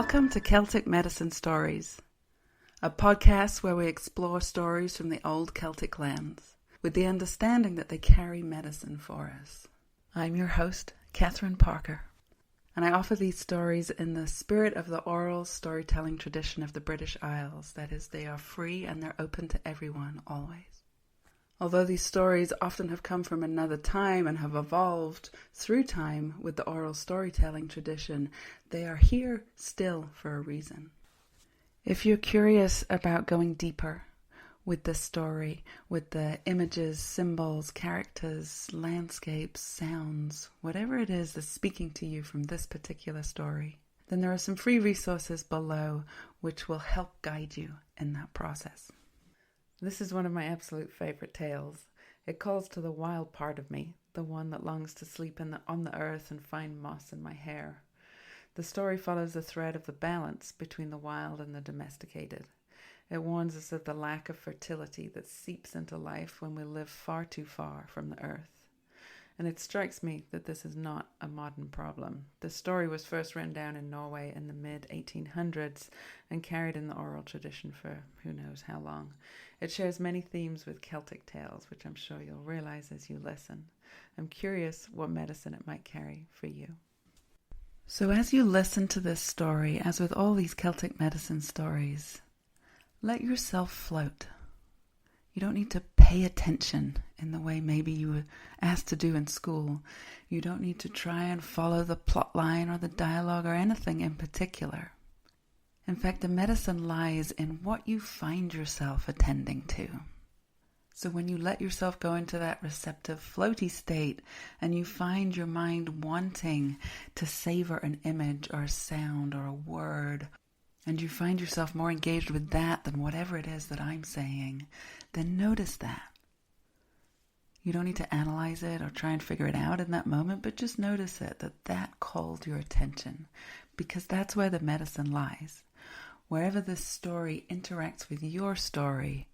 Welcome to Celtic Medicine Stories, a podcast where we explore stories from the old Celtic lands, with the understanding that they carry medicine for us. I'm your host, Catherine Parker, and I offer these stories in the spirit of the oral storytelling tradition of the British Isles. That is, they are free and they're open to everyone, always. Although these stories often have come from another time and have evolved through time with the oral storytelling tradition, they are here still for a reason. If you're curious about going deeper with this story, with the images, symbols, characters, landscapes, sounds, whatever it is that's speaking to you from this particular story, then there are some free resources below which will help guide you in that process. This is one of my absolute favorite tales. It calls to the wild part of me, the one that longs to sleep on the earth and find moss in my hair. The story follows the thread of the balance between the wild and the domesticated. It warns us of the lack of fertility that seeps into life when we live far too far from the earth. And it strikes me that this is not a modern problem. The story was first written down in Norway in the mid-1800s and carried in the oral tradition for who knows how long. It shares many themes with Celtic tales, which I'm sure you'll realize as you listen. I'm curious what medicine it might carry for you. So as you listen to this story, as with all these Celtic medicine stories, let yourself float. You don't need to pay attention in the way maybe you were asked to do in school. You don't need to try and follow the plot line or the dialogue or anything in particular. In fact, the medicine lies in what you find yourself attending to. So when you let yourself go into that receptive, floaty state and you find your mind wanting to savor an image or a sound or a word, and you find yourself more engaged with that than whatever it is that I'm saying, then notice that. You don't need to analyze it or try and figure it out in that moment, but just notice it, that called your attention, because that's where the medicine lies. Wherever this story interacts with your story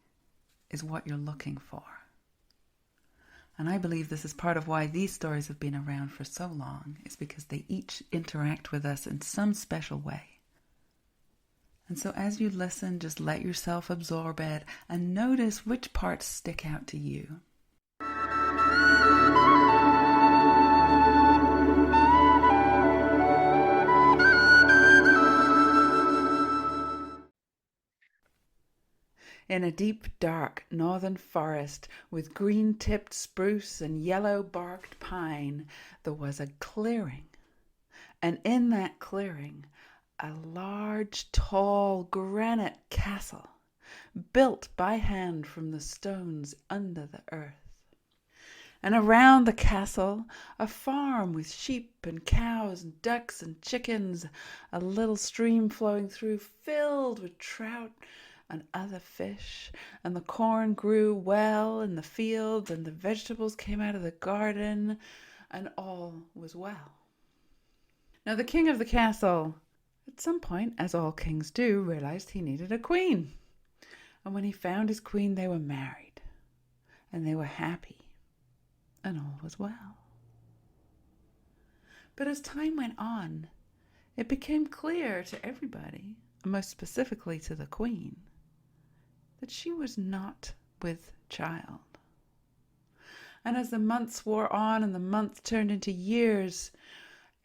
is what you're looking for. And I believe this is part of why these stories have been around for so long, is because they each interact with us in some special way. And so as you listen, just let yourself absorb it and notice which parts stick out to you. In a deep, dark northern forest with green-tipped spruce and yellow-barked pine, there was a clearing. And in that clearing, a large, tall granite castle, built by hand from the stones under the earth. And around the castle, a farm with sheep and cows and ducks and chickens, a little stream flowing through filled with trout and other fish, and the corn grew well in the fields, and the vegetables came out of the garden, and all was well. Now the king of the castle, at some point, as all kings do, realized he needed a queen. And when he found his queen, they were married. And they were happy. And all was well. But as time went on, it became clear to everybody, and most specifically to the queen, that she was not with child. And as the months wore on and the months turned into years,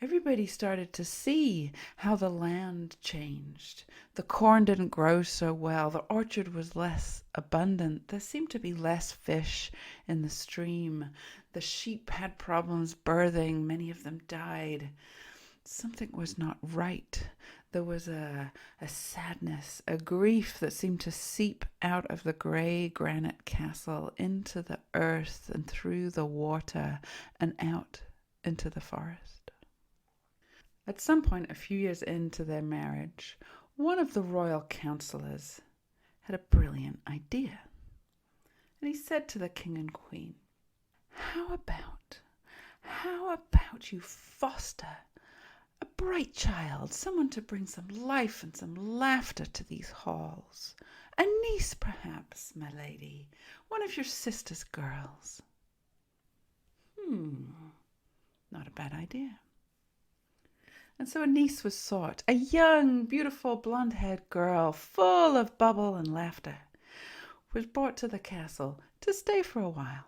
everybody started to see how the land changed. The corn didn't grow so well. The orchard was less abundant. There seemed to be less fish in the stream. The sheep had problems birthing. Many of them died. Something was not right. There was a sadness, a grief that seemed to seep out of the grey granite castle into the earth and through the water and out into the forest. At some point, a few years into their marriage, one of the royal counselors had a brilliant idea. And he said to the king and queen, How about you foster a bright child, someone to bring some life and some laughter to these halls? A niece, perhaps, my lady, one of your sister's girls. Not a bad idea. And so a niece was sought, a young, beautiful, blonde-haired girl, full of bubble and laughter, was brought to the castle to stay for a while.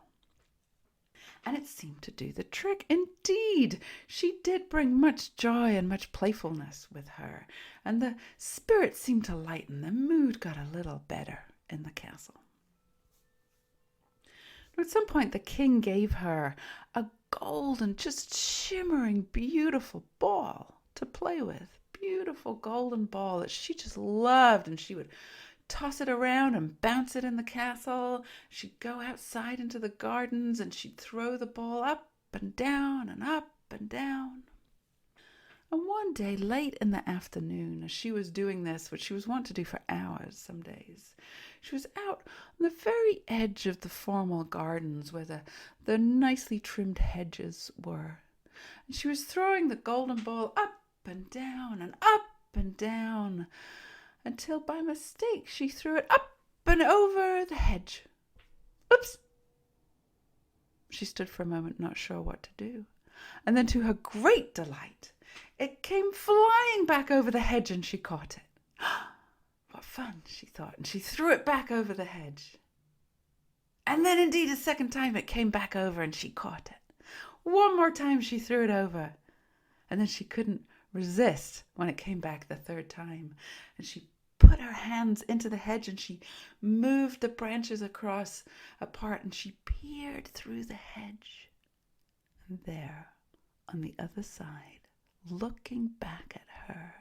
And it seemed to do the trick. Indeed, she did bring much joy and much playfulness with her, and the spirit seemed to lighten. The mood got a little better in the castle. At some point, the king gave her a golden, just shimmering, beautiful ball to play with. Beautiful golden ball that she just loved, and she would toss it around and bounce it in the castle. She'd go outside into the gardens and she'd throw the ball up and down and up and down. And one day, late in the afternoon, as she was doing this, which she was wont to do for hours some days, she was out on the very edge of the formal gardens where the nicely trimmed hedges were. And she was throwing the golden ball up and down and up and down, until by mistake she threw it up and over the hedge. Oops! She stood for a moment, not sure what to do. And then, to her great delight, it came flying back over the hedge and she caught it. What fun, she thought, and she threw it back over the hedge. And then, indeed, a second time it came back over and she caught it. One more time she threw it over, and then she couldn't resist when it came back the third time, and she put her hands into the hedge and she moved the branches apart, and she peered through the hedge. And there, on the other side, looking back at her,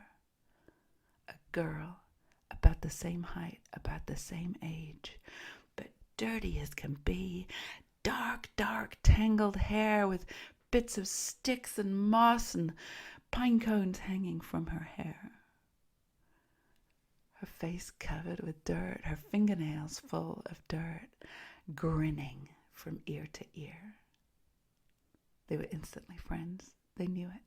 a girl about the same height, about the same age, but dirty as can be, dark, tangled hair with bits of sticks and moss and pine cones hanging from her hair. Her face covered with dirt, her fingernails full of dirt, grinning from ear to ear. They were instantly friends. They knew it.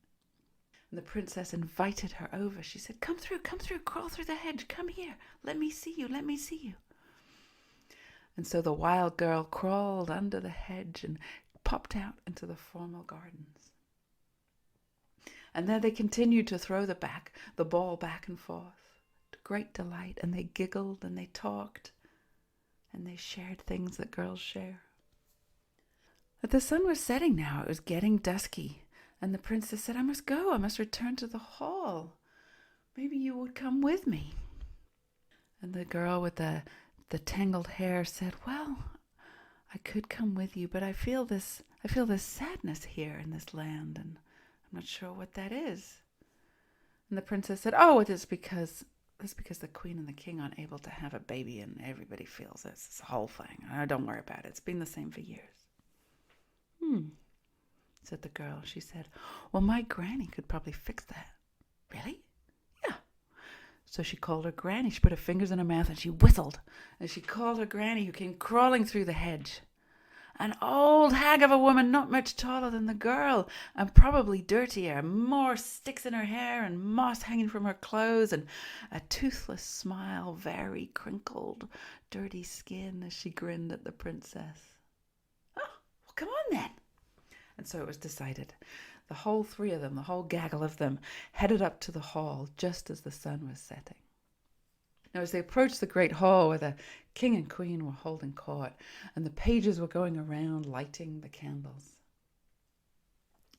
And the princess invited her over. She said, come through, crawl through the hedge, come here, let me see you. And so the wild girl crawled under the hedge and popped out into the formal gardens. And there they continued to throw the ball back and forth, to great delight, and they giggled and they talked and they shared things that girls share. But the sun was setting now. It was getting dusky, and the princess said, I must go. I must return to the hall. Maybe you would come with me. And the girl with the tangled hair said, well, I could come with you, but I feel this sadness here in this land, and I'm not sure what that is. And the princess said, oh, it's because the queen and the king aren't able to have a baby, and everybody feels this. It's a whole thing. Don't worry about it. It's been the same for years. Said the girl. She said, well, my granny could probably fix that. Really? Yeah. So she called her granny. She put her fingers in her mouth and she whistled. And she called her granny, who came crawling through the hedge. An old hag of a woman, not much taller than the girl, and probably dirtier, more sticks in her hair and moss hanging from her clothes, and a toothless smile, very crinkled, dirty skin, as she grinned at the princess. Oh, well, come on then. And so it was decided. The whole three of them, the whole gaggle of them, headed up to the hall just as the sun was setting. Now, as they approached the great hall where the king and queen were holding court, and the pages were going around lighting the candles,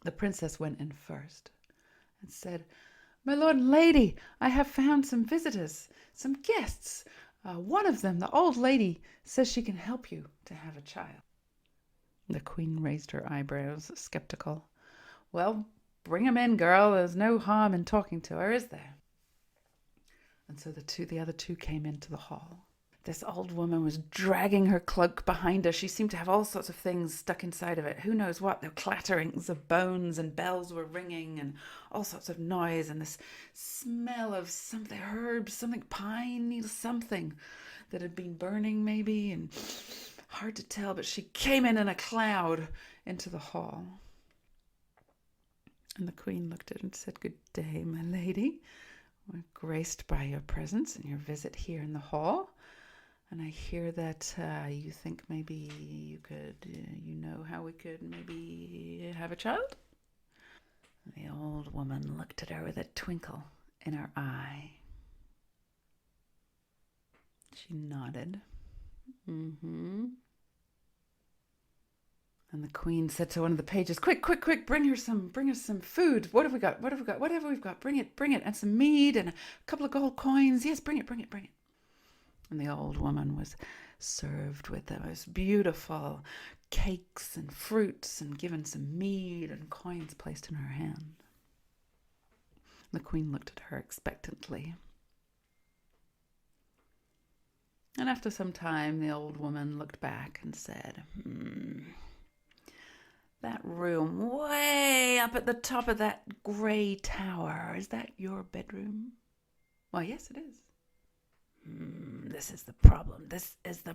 the princess went in first and said, my lord and lady, I have found some visitors, some guests. One of them, the old lady, says she can help you to have a child. The queen raised her eyebrows, skeptical. Well, bring him in, girl. There's no harm in talking to her, is there? And so the other two came into the hall. This old woman was dragging her cloak behind her. She seemed to have all sorts of things stuck inside of it. Who knows what? There were clatterings of bones, and bells were ringing, and all sorts of noise, and this smell of something, herbs, something, pine, something that had been burning maybe, and hard to tell, but she came in a cloud into the hall. And the queen looked at her and said, good day, my lady. We're graced by your presence and your visit here in the hall. And I hear that you think maybe you could, how we could maybe have a child? The old woman looked at her with a twinkle in her eye. She nodded. Mm-hmm. And the queen said to one of the pages, quick, bring us some food. What have we got? Whatever we've got, bring it. And some mead and a couple of gold coins. Yes, bring it. And the old woman was served with the most beautiful cakes and fruits and given some mead and coins placed in her hand. The queen looked at her expectantly. And after some time, the old woman looked back and said, that room way up at the top of that grey tower, is that your bedroom? Why, yes, it is. This is the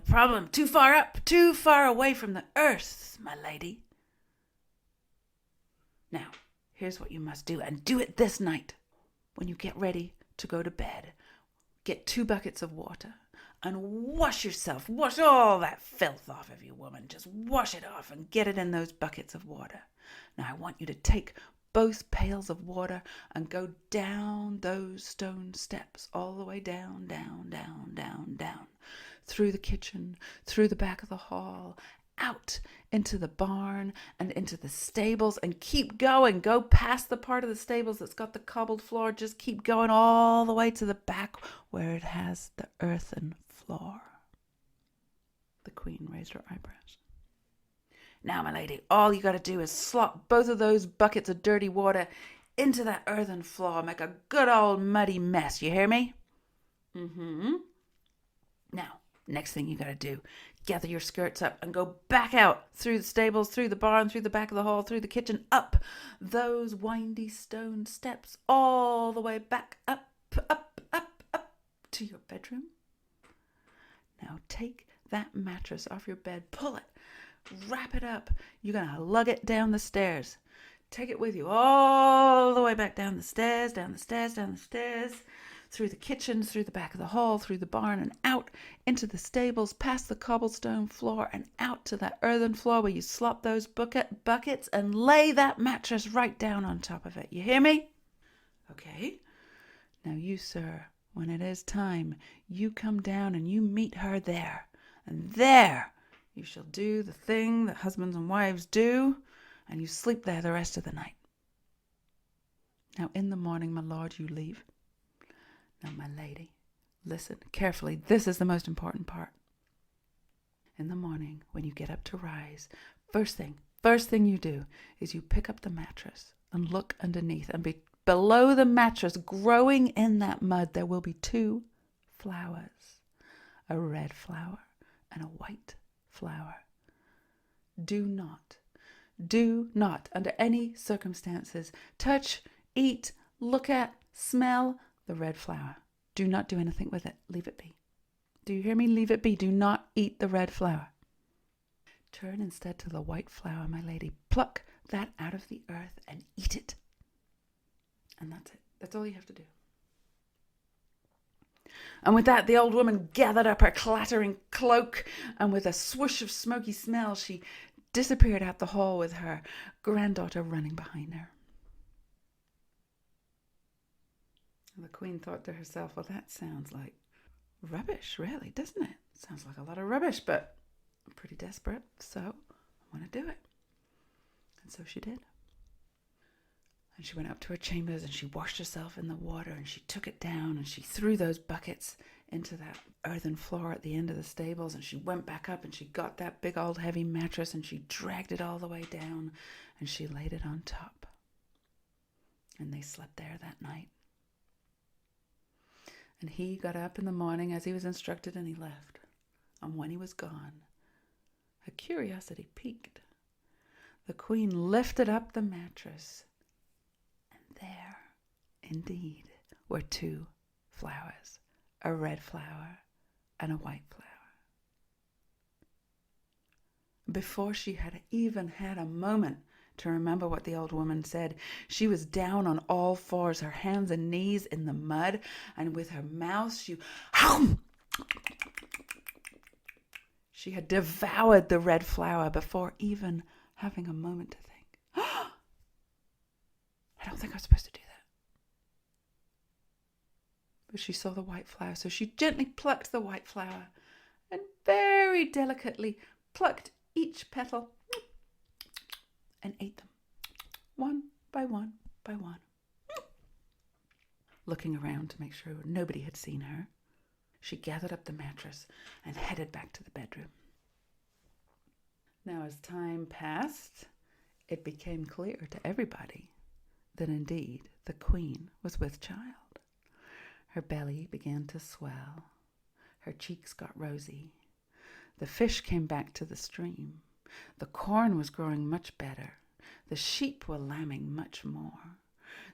problem. Too far up, too far away from the earth, my lady. Now, here's what you must do, and do it this night. When you get ready to go to bed, get 2 buckets of water and wash yourself. Wash all that filth off of you, woman. Just wash it off and get it in those buckets of water. Now, I want you to take both pails of water and go down those stone steps, all the way down, through the kitchen, through the back of the hall, out into the barn and into the stables, and keep going. Go past the part of the stables that's got the cobbled floor. Just keep going all the way to the back where it has the earthen floor. The queen raised her eyebrows. Now, my lady, all you got to do is slop both of those buckets of dirty water into that earthen floor. Make a good old muddy mess. You hear me? Mm-hmm. Now, next thing you got to do, gather your skirts up and go back out through the stables, through the barn, through the back of the hall, through the kitchen, up those windy stone steps, all the way back up to your bedroom. Now take that mattress off your bed, pull it, wrap it up. You're going to lug it down the stairs. Take it with you all the way back down the stairs, through the kitchen, through the back of the hall, through the barn, and out into the stables, past the cobblestone floor, and out to that earthen floor where you slop those buckets and lay that mattress right down on top of it. You hear me? Okay. Now you, sir, when it is time, you come down and you meet her there. And there you shall do the thing that husbands and wives do, and you sleep there the rest of the night. Now in the morning, my lord, you leave. Now, my lady, listen carefully. This is the most important part. In the morning, when you get up to rise, first thing you do is you pick up the mattress and look underneath. And below the mattress, growing in that mud, there will be 2 flowers. A red flower and a white flower. Do not, under any circumstances, touch, eat, look at, smell the red flower. Do not do anything with it. Leave it be. Do you hear me? Leave it be. Do not eat the red flower. Turn instead to the white flower, my lady. Pluck that out of the earth and eat it. And that's it. That's all you have to do. And with that, the old woman gathered up her clattering cloak, and with a swoosh of smoky smell, she disappeared out the hall with her granddaughter running behind her. The queen thought to herself, well, that sounds like rubbish, really, doesn't it? Sounds like a lot of rubbish, but I'm pretty desperate, so I want to do it. And so she did. And she went up to her chambers and she washed herself in the water and she took it down and she threw those buckets into that earthen floor at the end of the stables, and she went back up and she got that big old heavy mattress and she dragged it all the way down and she laid it on top. And they slept there that night. And he got up in the morning as he was instructed and he left. And when he was gone, her curiosity piqued. The queen lifted up the mattress, and there, indeed, were 2 flowers, a red flower and a white flower. Before she had even had a moment to remember what the old woman said, she was down on all fours, her hands and knees in the mud, and with her mouth she had devoured the red flower before even having a moment to think. Had think I was supposed to do that. But she saw the white flower, so she gently plucked the white flower and very delicately plucked each petal and ate them, one by one by one. Looking around to make sure nobody had seen her, she gathered up the mattress and headed back to the bedroom. Now, as time passed, it became clear to everybody that indeed the queen was with child. Her belly began to swell. Her cheeks got rosy. The fish came back to the stream. The corn was growing much better. The sheep were lambing much more.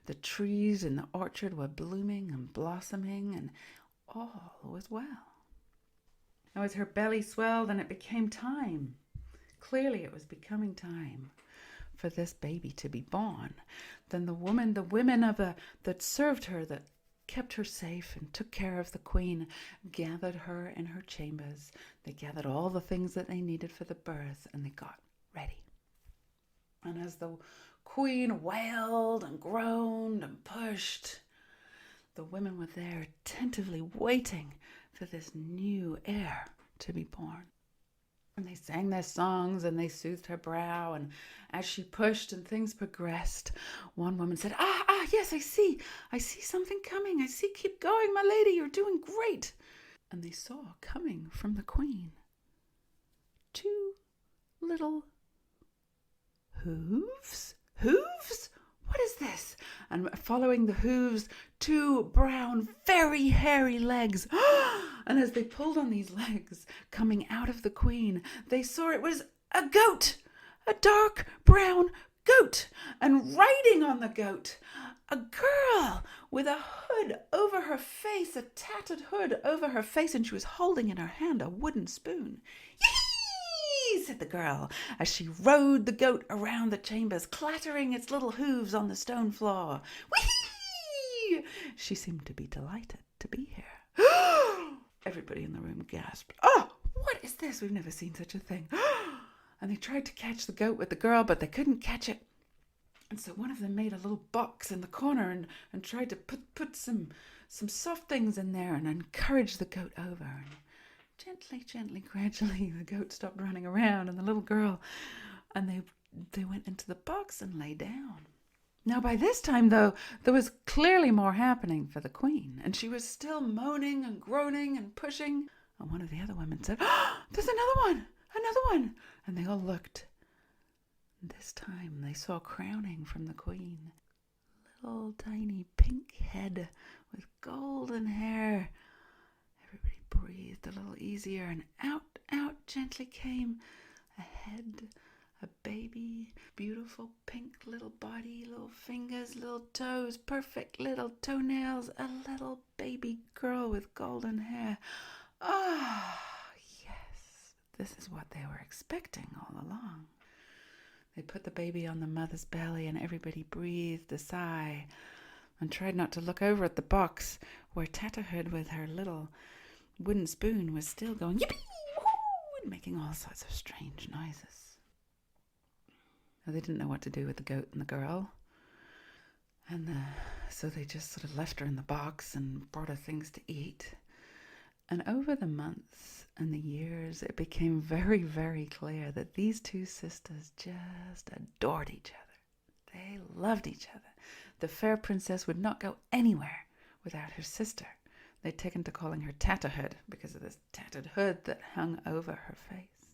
The trees in the orchard were blooming and blossoming, and all was well. Now, as her belly swelled and it became time, clearly it was becoming time for this baby to be born, then the women that served her, that kept her safe and took care of the queen, gathered her in her chambers. They gathered all the things that they needed for the birth, and they got ready. And as the queen wailed and groaned and pushed, the women were there attentively waiting for this new heir to be born. And they sang their songs and they soothed her brow. And as she pushed and things progressed, one woman said, yes, I see something coming. I see, keep going, my lady, you're doing great. And they saw coming from the queen 2 little hooves. Hooves? What is this? And following the hooves, 2 brown, very hairy legs. And as they pulled on these legs, coming out of the queen, they saw it was a goat, a dark brown goat. And riding on the goat, a girl with a hood over her face, a tattered hood over her face, and she was holding in her hand a wooden spoon. "Yee!" said the girl, as she rode the goat around the chambers, clattering its little hooves on the stone floor. "Whee!" She seemed to be delighted to be here. Everybody in the room gasped. "Oh, what is this? We've never seen such a thing." And they tried to catch the goat with the girl, but they couldn't catch it. And so one of them made a little box in the corner and tried to put some soft things in there and encourage the goat over. And gently, gradually, the goat stopped running around, and the little girl, and they went into the box and lay down. Now, by this time, though, there was clearly more happening for the queen, and she was still moaning and groaning and pushing. And one of the other women said, "There's another one!" And they all looked. This time they saw crowning from the queen, little tiny pink head with golden hair. Everybody breathed a little easier, and out gently came a head, a baby, beautiful pink little body, little fingers, little toes, perfect little toenails, a little baby girl with golden hair. Yes, this is what they were expecting all along. They put the baby on the mother's belly, and everybody breathed a sigh and tried not to look over at the box where Tatterhood with her little wooden spoon was still going yippee woo and making all sorts of strange noises. Now, they didn't know what to do with the goat and the girl, and so they just sort of left her in the box and brought her things to eat. And over the months and the years, it became very, very clear that these 2 sisters just adored each other. They loved each other. The fair princess would not go anywhere without her sister. They'd taken to calling her Tatterhood because of this tattered hood that hung over her face.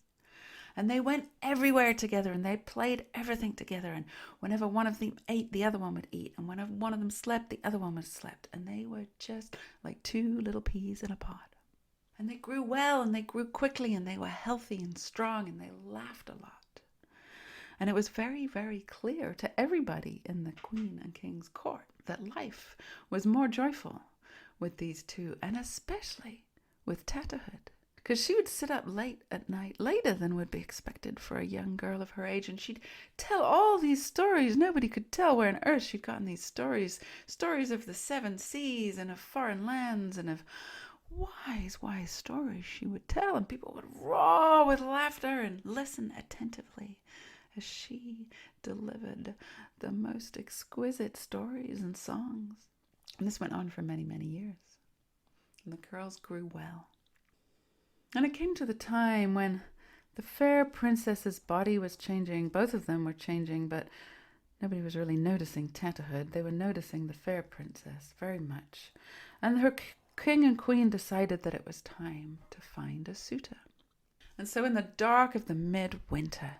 And they went everywhere together, and they played everything together. And whenever one of them ate, the other one would eat. And whenever one of them slept, the other one would slept. And they were just like 2 little peas in a pod. And they grew well, and they grew quickly, and they were healthy and strong, and they laughed a lot. And it was very, very clear to everybody in the queen and king's court that life was more joyful with these 2, and especially with Tatterhood, because she would sit up late at night, later than would be expected for a young girl of her age, and she'd tell all these stories. Nobody could tell where on earth she'd gotten these stories of the 7 seas and of foreign lands and of wise stories she would tell, and people would roar with laughter and listen attentively as she delivered the most exquisite stories and songs. And this went on for many, many years. And the girls grew well. And it came to the time when the fair princess's body was changing. Both of them were changing, but nobody was really noticing Tatterhood. They were noticing the fair princess very much. And her king and queen decided that it was time to find a suitor. And so in the dark of the midwinter,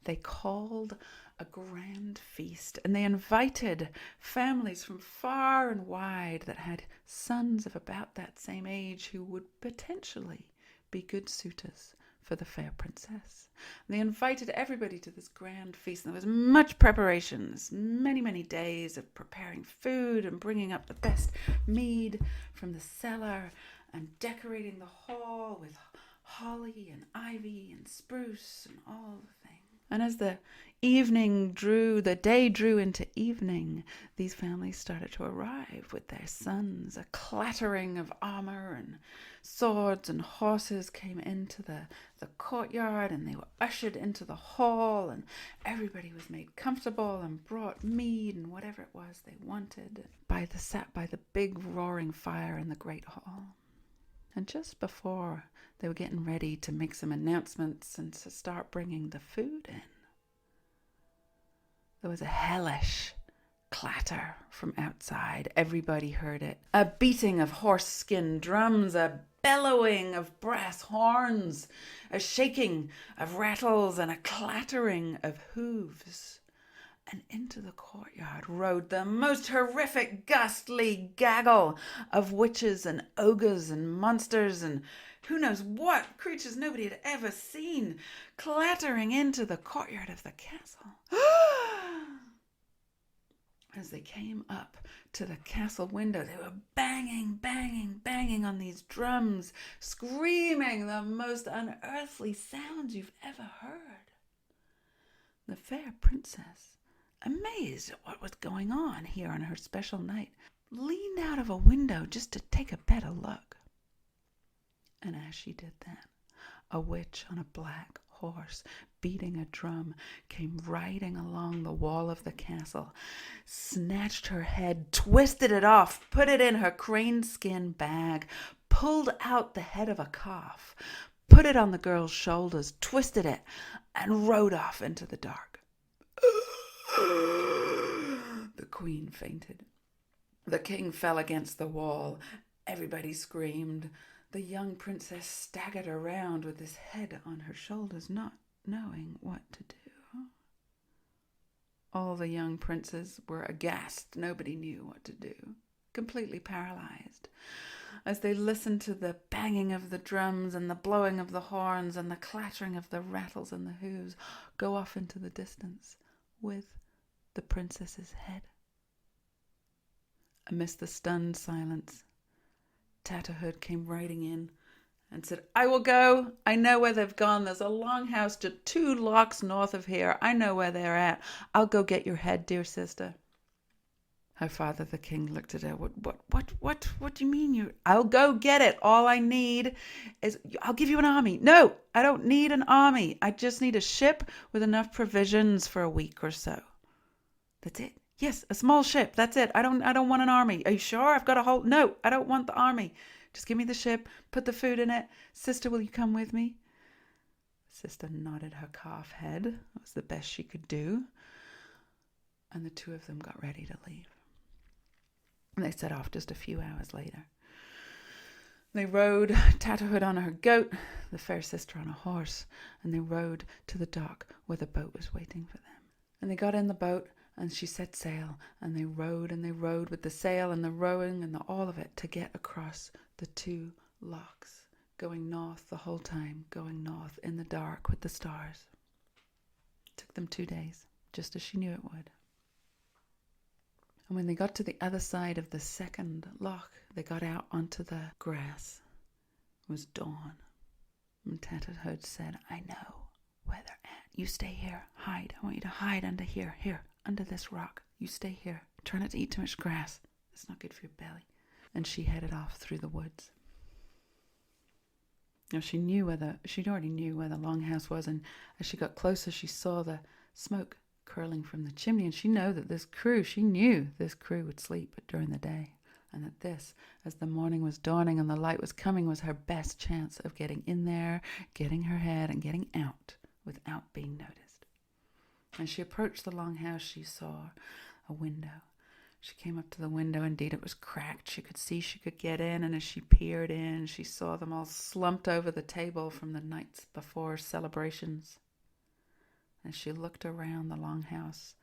they called a grand feast, and they invited families from far and wide that had sons of about that same age who would potentially be good suitors for the fair princess. And they invited everybody to this grand feast, and there was much preparations, many, many days of preparing food and bringing up the best mead from the cellar and decorating the hall with holly and ivy and spruce and all the things. And as the day drew into evening, these families started to arrive with their sons. A clattering of armor and swords and horses came into the courtyard, and they were ushered into the hall, and everybody was made comfortable and brought mead and whatever it was they wanted sat by the big roaring fire in the great hall. And just before they were getting ready to make some announcements and to start bringing the food in, there was a hellish clatter from outside. Everybody heard it. A beating of horse-skin drums, a bellowing of brass horns, a shaking of rattles, and a clattering of hooves. And into the courtyard rode the most horrific, ghastly gaggle of witches and ogres and monsters and who knows what creatures nobody had ever seen, clattering into the courtyard of the castle. As they came up to the castle window, they were banging, banging, banging on these drums, screaming the most unearthly sounds you've ever heard. The fair princess, amazed at what was going on here on her special night, leaned out of a window just to take a better look. And as she did that, a witch on a black horse, beating a drum, came riding along the wall of the castle, snatched her head, twisted it off, put it in her crane skin bag, pulled out the head of a calf, put it on the girl's shoulders, twisted it, and rode off into the dark. The queen fainted. The king fell against the wall. Everybody screamed. The young princess staggered around with this head on her shoulders, not knowing what to do. All the young princes were aghast. Nobody knew what to do, completely paralyzed, as they listened to the banging of the drums and the blowing of the horns and the clattering of the rattles and the hooves go off into the distance with the princess's head. Amidst the stunned silence, Tatterhood came riding in and said, "I will go. I know where they've gone. There's a longhouse just 2 locks north of here. I know where they're at. I'll go get your head, dear sister." Her father, the king, looked at her. What do you mean I'll go get it. All I need is, I'll give you an army. No, I don't need an army. I just need a ship with enough provisions for a week or so. That's it. Yes, a small ship. That's it. I don't want an army. Are you sure? I've got a whole... No, I don't want the army. Just give me the ship. Put the food in it. Sister, will you come with me? Sister nodded her calf head. That was the best she could do. And the two of them got ready to leave. And they set off just a few hours later. They rode, Tatterhood on her goat, the fair sister on a horse, and they rode to the dock where the boat was waiting for them. And they got in the boat, and she set sail, and they rowed with the sail and the rowing and all of it to get across the 2 locks, going north the whole time, going north in the dark with the stars. It took them 2 days, just as she knew it would. And when they got to the other side of the second lock, they got out onto the grass. It was dawn. And Tatterhood said, "I know where they're at. You stay here. Hide. I want you to hide under here. Here, under this rock. You stay here. Try not to eat too much grass. It's not good for your belly." And she headed off through the woods. Now she already knew where the longhouse was, and as she got closer, she saw the smoke curling from the chimney, and she knew that this crew would sleep during the day, and that this, as the morning was dawning and the light was coming, was her best chance of getting in there, getting her head, and getting out without being noticed. As she approached the long house, she saw a window. She came up to the window. Indeed, it was cracked. She could see she could get in, and as she peered in, she saw them all slumped over the table from the nights before celebrations. As she looked around the long house,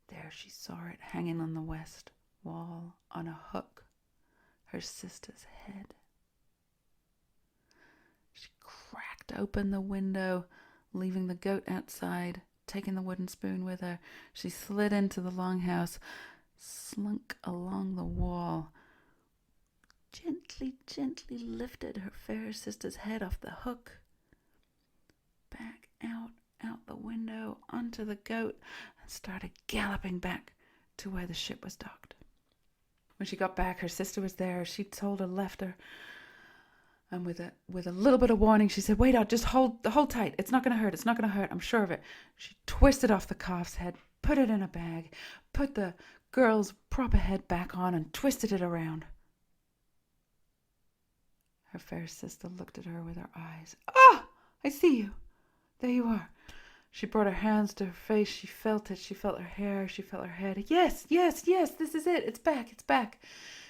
there she saw it hanging on the west wall on a hook, her sister's head. She cracked open the window, leaving the goat outside, taking the wooden spoon with her. She slid into the longhouse, slunk along the wall, gently lifted her fair sister's head off the hook, back out the window onto the goat, and started galloping back to where the ship was docked. When she got back, her sister was there. She told her, left her, and with a little bit of warning, she said, "Wait out, just hold tight. It's not going to hurt. It's not going to hurt. I'm sure of it." She twisted off the calf's head, put it in a bag, put the girl's proper head back on, and twisted it around. Her fair sister looked at her with her eyes. "Ah, I see you. There you are." She brought her hands to her face. She felt it. She felt her hair. She felt her head. Yes, this is it. It's back.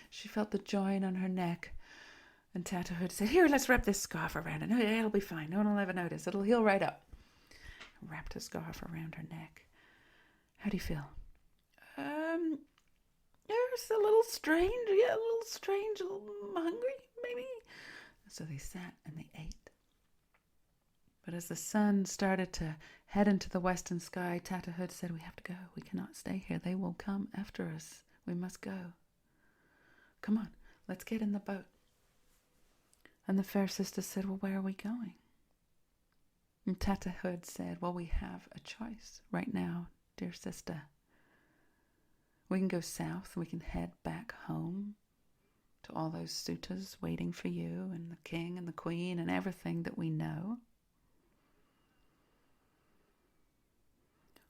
She felt the join on her neck. And Tatterhood said, "Here, let's wrap this scarf around it. It'll be fine. No one will ever notice. It'll heal right up." Wrapped a scarf around her neck. "How do you feel?" It's a little strange. Yeah, a little strange. A little hungry, maybe." So they sat and they ate. But as the sun started to head into the western sky, Tatterhood said, "We have to go. We cannot stay here. They will come after us. We must go. Come on, let's get in the boat." And the fair sister said, "Well, where are we going?" And Tatterhood said, "Well, we have a choice right now, dear sister. We can go south. We can head back home to all those suitors waiting for you, and the king and the queen and everything that we know.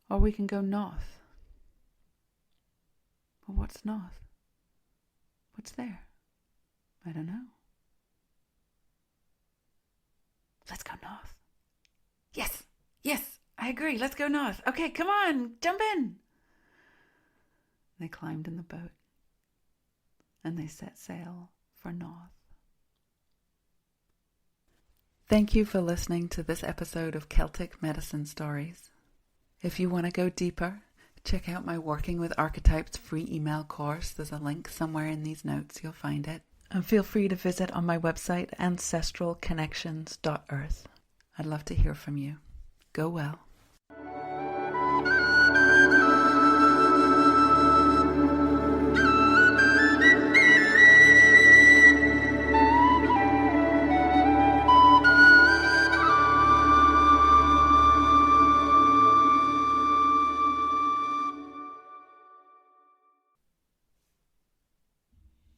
Or we can go north." Well, what's north? What's there? I don't know. Let's go north. Yes, I agree. Let's go north. Okay, come on, jump in. They climbed in the boat, and they set sail for north. Thank you for listening to this episode of Celtic Medicine Stories. If you want to go deeper, check out my Working with Archetypes free email course. There's a link somewhere in these notes. You'll find it. And feel free to visit on my website, ancestralconnections.earth. I'd love to hear from you. Go well.